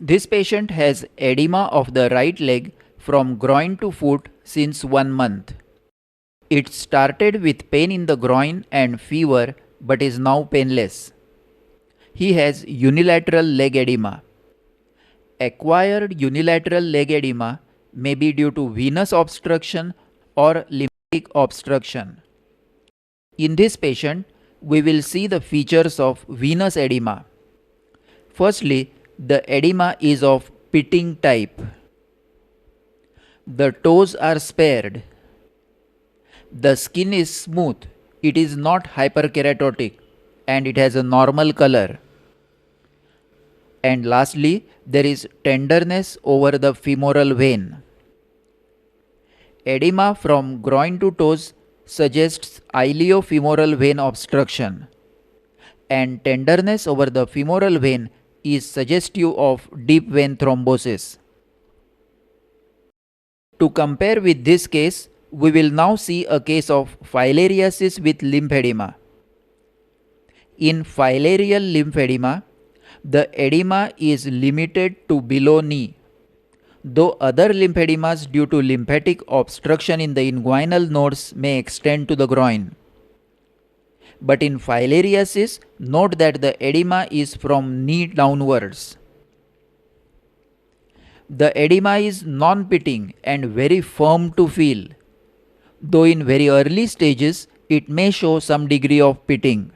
This patient has edema of the right leg from groin to foot since 1 month. It started with pain in the groin and fever but is now painless. He has unilateral leg edema. Acquired unilateral leg edema may be due to venous obstruction or lymphatic obstruction. In this patient, we will see the features of venous edema. Firstly, the edema is of pitting type. The toes are spared. The skin is smooth. It is not hyperkeratotic and it has a normal color. And lastly, there is tenderness over the femoral vein. Edema from groin to toes suggests iliofemoral vein obstruction, and tenderness over the femoral vein is suggestive of deep vein thrombosis. To compare with this case, we will now see a case of filariasis with lymphedema. In filarial lymphedema, the edema is limited to below knee, though other lymphedemas due to lymphatic obstruction in the inguinal nodes may extend to the groin. But in filariasis, note that the edema is from knee downwards. The edema is non-pitting and very firm to feel, though in very early stages it may show some degree of pitting.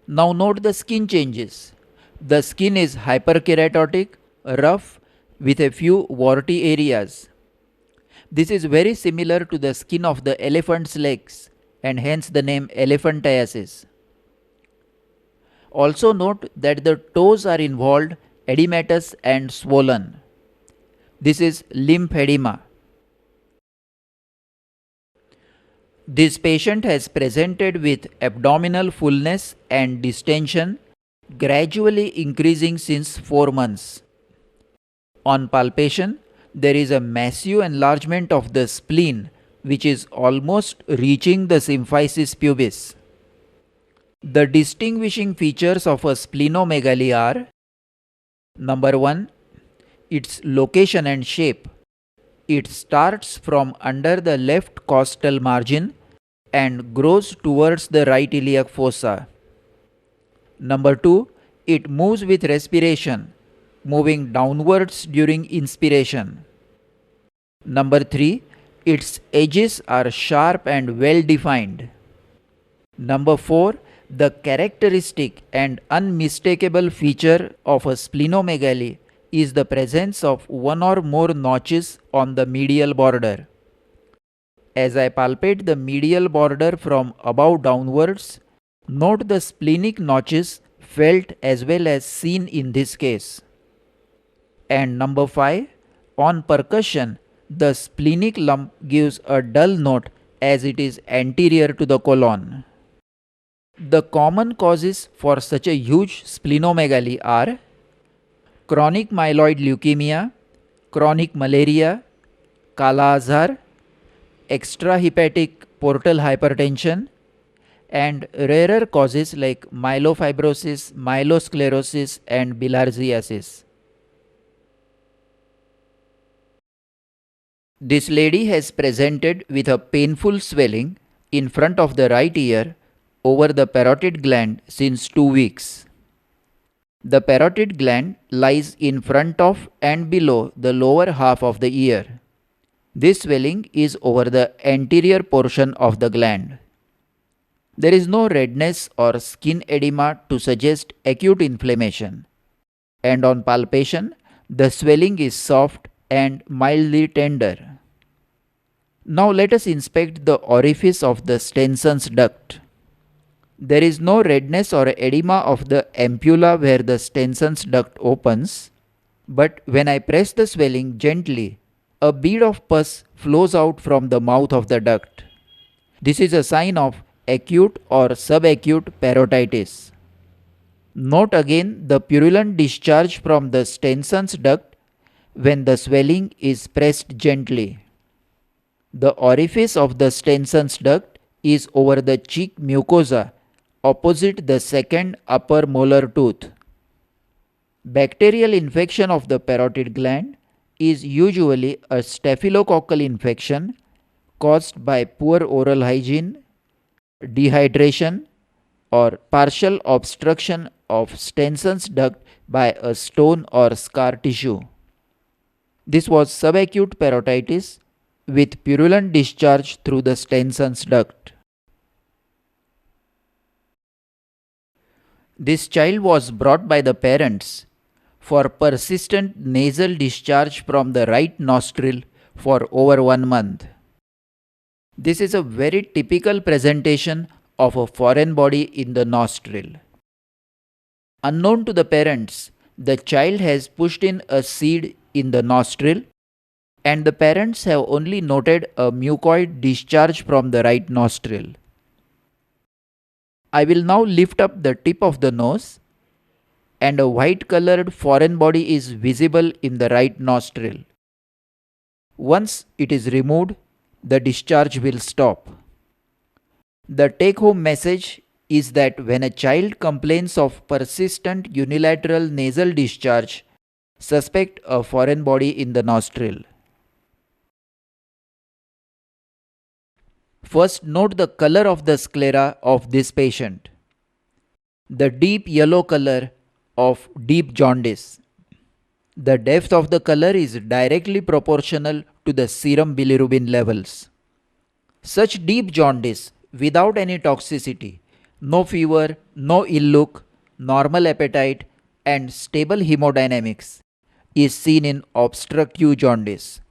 Now note the skin changes. The skin is hyperkeratotic, rough, with a few warty areas. This is very similar to the skin of the elephant's legs and hence the name elephantiasis. Also note that the toes are involved, edematous and swollen. This is lymphedema. This patient has presented with abdominal fullness and distension gradually increasing since 4 months. On palpation, there is a massive enlargement of the spleen which is almost reaching the symphysis pubis. The distinguishing features of a splenomegaly are: number 1, its location and shape. It starts from under the left costal margin and grows towards the right iliac fossa. Number 2, it moves with respiration, moving downwards during inspiration. Number 3, its edges are sharp and well defined. Number 4, the characteristic and unmistakable feature of a splenomegaly is the presence of one or more notches on the medial border. As I palpate the medial border from above downwards, note the splenic notches felt as well as seen in this case. And number 5, on percussion, the splenic lump gives a dull note as it is anterior to the colon. The common causes for such a huge splenomegaly are chronic myeloid leukemia, chronic malaria, Kala Azar, extrahepatic portal hypertension, and rarer causes like myelofibrosis, myelosclerosis, and bilharziasis. This lady has presented with a painful swelling in front of the right ear over the parotid gland since 2 weeks. The parotid gland lies in front of and below the lower half of the ear. This swelling is over the anterior portion of the gland. There is no redness or skin edema to suggest acute inflammation, and on palpation, the swelling is soft and mildly tender. Now let us inspect the orifice of the Stenson's duct. There is no redness or edema of the ampulla where the Stenson's duct opens, but when I press the swelling gently, a bead of pus flows out from the mouth of the duct. This is a sign of acute or subacute parotitis. Note again the purulent discharge from the Stenson's duct when the swelling is pressed gently. The orifice of the Stenson's duct is over the cheek mucosa opposite the second upper molar tooth. Bacterial infection of the parotid gland is usually a staphylococcal infection caused by poor oral hygiene, dehydration, or partial obstruction of Stenson's duct by a stone or scar tissue. This was subacute parotitis with purulent discharge through the Stenson's duct. This child was brought by the parents for persistent nasal discharge from the right nostril for over 1 month. This is a very typical presentation of a foreign body in the nostril. Unknown to the parents, the child has pushed in a seed in the nostril, and the parents have only noted a mucoid discharge from the right nostril. I will now lift up the tip of the nose, and a white colored foreign body is visible in the right nostril. Once it is removed, the discharge will stop. The take home message is that when a child complains of persistent unilateral nasal discharge, suspect a foreign body in the nostril. First, note the color of the sclera of this patient. The deep yellow color of deep jaundice. The depth of the color is directly proportional to the serum bilirubin levels. Such deep jaundice without any toxicity, no fever, no ill look, normal appetite, and stable hemodynamics is seen in obstructive jaundice.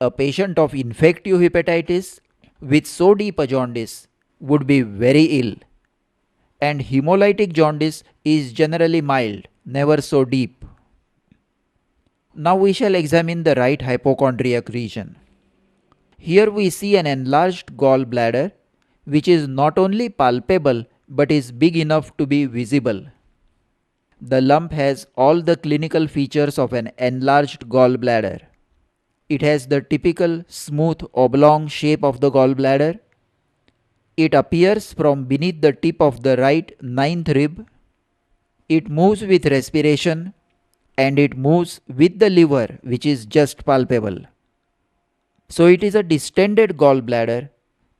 A patient of infective hepatitis with so deep a jaundice would be very ill, and hemolytic jaundice is generally mild, never so deep. Now we shall examine the right hypochondriac region. Here we see an enlarged gallbladder which is not only palpable but is big enough to be visible. The lump has all the clinical features of an enlarged gallbladder. It has the typical smooth oblong shape of the gallbladder. It appears from beneath the tip of the right ninth rib. It moves with respiration, and it moves with the liver, which is just palpable. So it is a distended gallbladder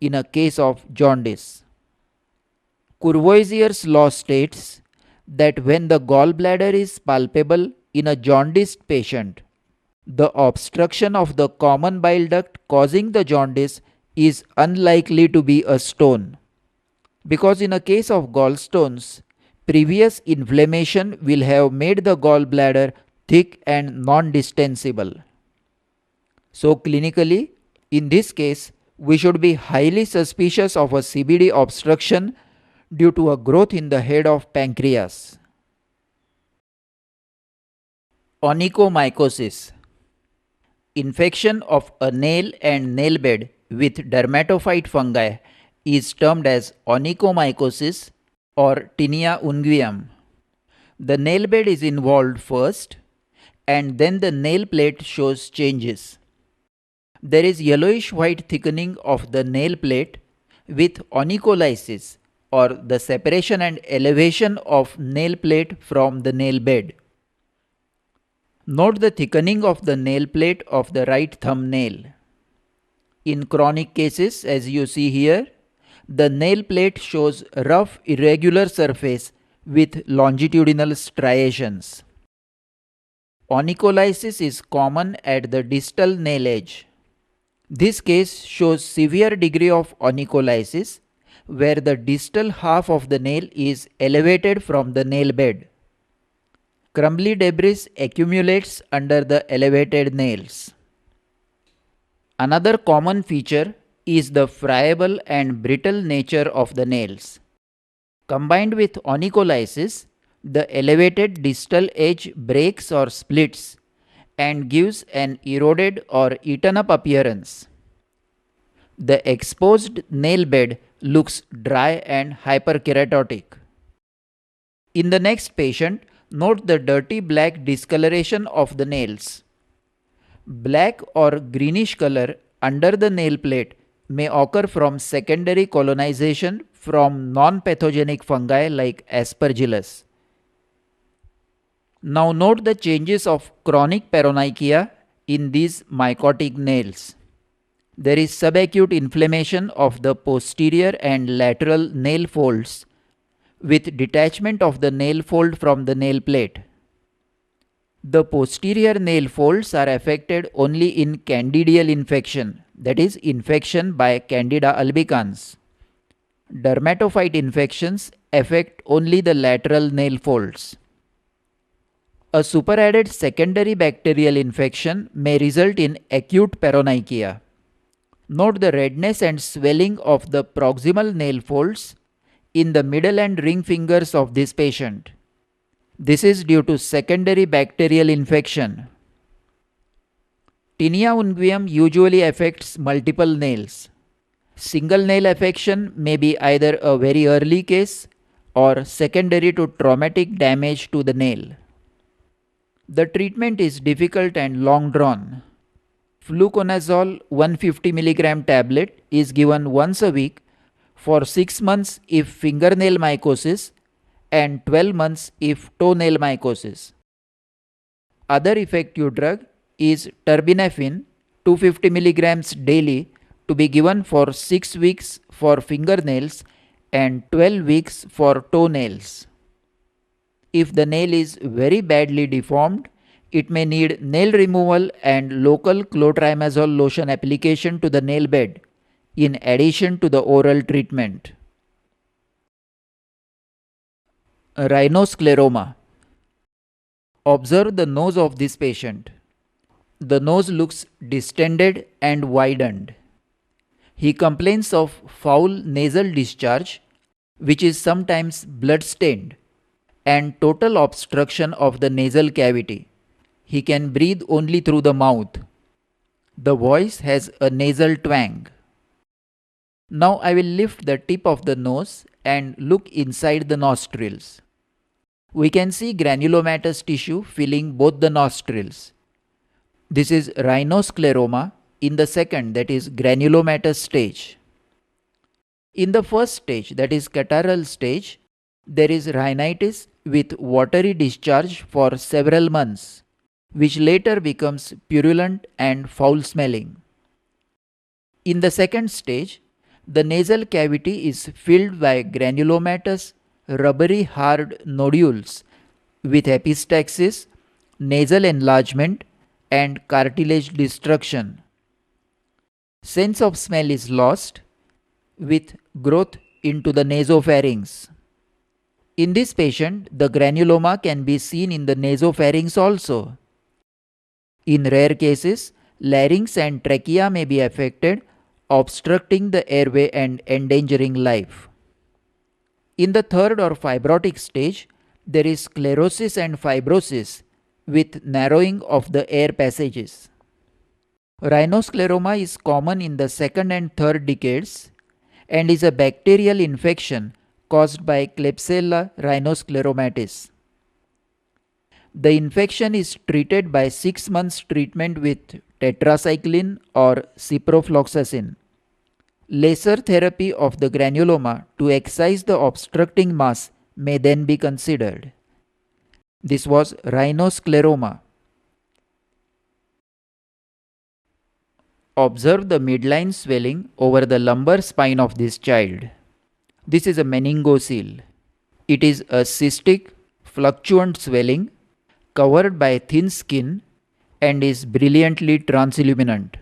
in a case of jaundice. Courvoisier's law states that when the gallbladder is palpable in a jaundiced patient, the obstruction of the common bile duct causing the jaundice is unlikely to be a stone, because in a case of gallstones, previous inflammation will have made the gallbladder thick and non-distensible. So clinically, in this case, we should be highly suspicious of a CBD obstruction due to a growth in the head of pancreas. Onychomycosis. Infection of a nail and nail bed with dermatophyte fungi is termed as onychomycosis or tinea unguium. The nail bed is involved first, and then the nail plate shows changes. There is yellowish white thickening of the nail plate with onycholysis or the separation and elevation of nail plate from the nail bed. Note the thickening of the nail plate of the right thumbnail. In chronic cases, as you see here, the nail plate shows rough irregular surface with longitudinal striations. Onycholysis is common at the distal nail edge. This case shows severe degree of onycholysis where the distal half of the nail is elevated from the nail bed. Crumbly debris accumulates under the elevated nails. Another common feature is the friable and brittle nature of the nails. Combined with onycholysis, the elevated distal edge breaks or splits and gives an eroded or eaten up appearance. The exposed nail bed looks dry and hyperkeratotic. In the next patient, note the dirty black discoloration of the nails. Black or greenish color under the nail plate may occur from secondary colonization from non-pathogenic fungi like Aspergillus. Now note the changes of chronic paronychia in these mycotic nails. There is subacute inflammation of the posterior and lateral nail folds with detachment of the nail fold from the nail plate. The posterior nail folds are affected only in candidial infection, that is, infection by Candida albicans. Dermatophyte infections affect only the lateral nail folds. A superadded secondary bacterial infection may result in acute paronychia. Note the redness and swelling of the proximal nail folds in the middle and ring fingers of this patient. This is due to secondary bacterial infection. Tinea unguium usually affects multiple nails. Single nail affection may be either a very early case or secondary to traumatic damage to the nail. The treatment is difficult and long drawn. Fluconazole 150 mg tablet is given once a week for 6 months if fingernail mycosis and 12 months if toenail mycosis. Other effective drug is terbinafine 250 mg daily to be given for 6 weeks for fingernails and 12 weeks for toenails. If the nail is very badly deformed, it may need nail removal and local clotrimazole lotion application to the nail bed in addition to the oral treatment. Rhinoscleroma. Observe the nose of this patient. The nose looks distended and widened. He complains of foul nasal discharge, which is sometimes blood-stained, and total obstruction of the nasal cavity. He can breathe only through the mouth. The voice has a nasal twang. Now I will lift the tip of the nose and look inside the nostrils. We can see granulomatous tissue filling both the nostrils. This is rhinoscleroma in the second, that is granulomatous stage. In the first stage, that is catarrhal stage, there is rhinitis with watery discharge for several months, which later becomes purulent and foul smelling. In the second stage, the nasal cavity is filled by granulomatous rubbery hard nodules with epistaxis, nasal enlargement, and cartilage destruction. Sense of smell is lost with growth into the nasopharynx. In this patient, the granuloma can be seen in the nasopharynx also. In rare cases, larynx and trachea may be affected, obstructing the airway and endangering life. In the third or fibrotic stage, there is sclerosis and fibrosis with narrowing of the air passages. Rhinoscleroma is common in the second and third decades and is a bacterial infection caused by Klebsiella rhinoscleromatis. The infection is treated by 6 months treatment with tetracycline or ciprofloxacin. Laser therapy of the granuloma to excise the obstructing mass may then be considered. This was rhinoscleroma. Observe the midline swelling over the lumbar spine of this child. This is a meningocele. It is a cystic, fluctuant swelling covered by thin skin and is brilliantly transilluminant.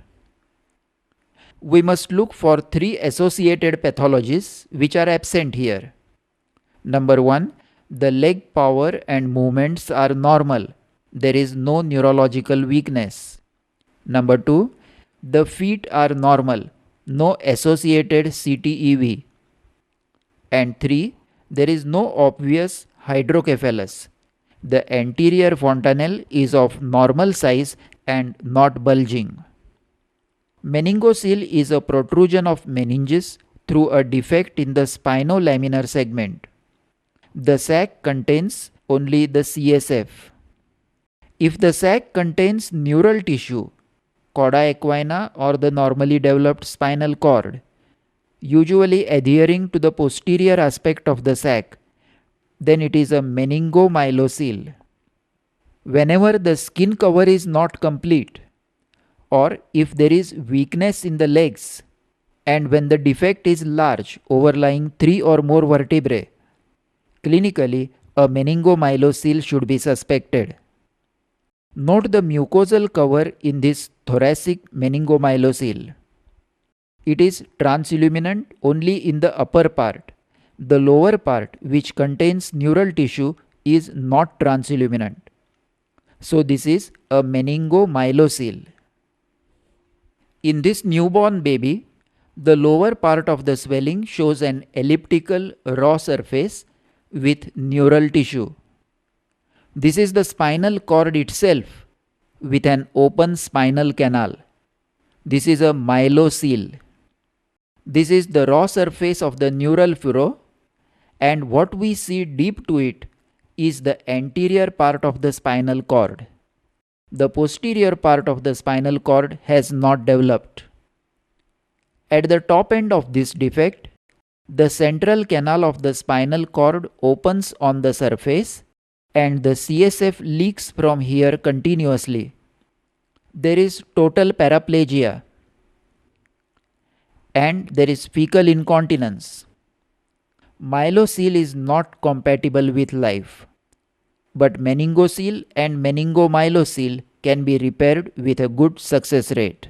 We must look for 3 associated pathologies which are absent here. Number 1, the leg power and movements are normal. There is no neurological weakness. Number 2, the feet are normal. No associated CTEV. And 3, there is no obvious hydrocephalus. The anterior fontanelle is of normal size and not bulging. Meningocele is a protrusion of meninges through a defect in the spinolaminar segment. The sac contains only the CSF. If the sac contains neural tissue, cauda equina or the normally developed spinal cord, usually adhering to the posterior aspect of the sac, then it is a meningomyelocele. Whenever the skin cover is not complete, or if there is weakness in the legs, and when the defect is large, overlying 3 or more vertebrae, clinically a meningomyelocele should be suspected. Note the mucosal cover in this thoracic meningomyelocele. It is transilluminant only in the upper part. The lower part, which contains neural tissue, is not transilluminant. So this is a meningomyelocele. In this newborn baby, the lower part of the swelling shows an elliptical raw surface with neural tissue. This is the spinal cord itself with an open spinal canal. This is a myelocele. This is the raw surface of the neural furrow, and what we see deep to it is the anterior part of the spinal cord. The posterior part of the spinal cord has not developed. At the top end of this defect, the central canal of the spinal cord opens on the surface and the CSF leaks from here continuously. There is total paraplegia and there is fecal incontinence. Myelocele is not compatible with life, but meningocele and meningomyelocele can be repaired with a good success rate.